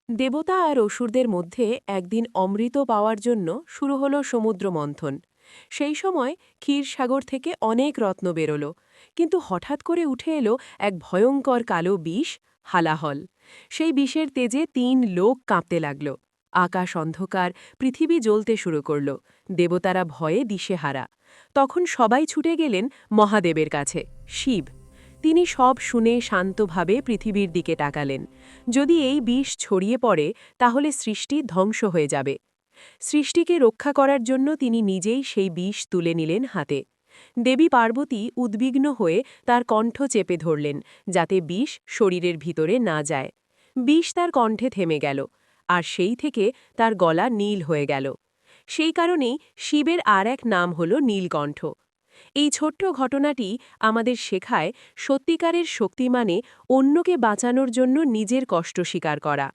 দেবতা আর অসুরদের মধ্যে একদিন অমৃত পাওয়ার জন্য শুরু হলো সমুদ্র মন্থন। সেই সময় ক্ষীরসাগর থেকে অনেক রত্ন বেরোল, কিন্তু হঠাৎ করে উঠে এলো এক ভয়ঙ্কর কালো বিষ, হালাহল। সেই বিষের তেজে 3 লোক কাঁপতে লাগল। আকাশ অন্ধকার, পৃথিবী জ্বলতে শুরু করল। দেবতারা ভয়ে দিশেহারা। তখন সবাই ছুটে গেলেন মহাদেবের কাছে, শিব। তিনি সব শুনে শান্তভাবে পৃথিবীর দিকে তাকালেন। যদি এই বিষ ছড়িয়ে পড়ে তাহলে সৃষ্টি ধ্বংস হয়ে যাবে। সৃষ্টিকে রক্ষা করার জন্য তিনি নিজেই সেই বিষ তুলে নিলেন হাতে। দেবী পার্বতী উদ্বিগ্ন হয়ে তার কণ্ঠ চেপে ধরলেন, যাতে বিষ শরীরের ভিতরে না যায়। বিষ তার কণ্ঠে থেমে গেল, আর সেই থেকে তার গলা নীল হয়ে গেল। সেই কারণেই শিবের আর এক নাম হল নীলকণ্ঠ। এই ছোট্ট ঘটনাটি আমাদের শেখায়, সত্যিকারের শক্তি মানে অন্যকে বাঁচানোর জন্য নিজের কষ্ট স্বীকার করা।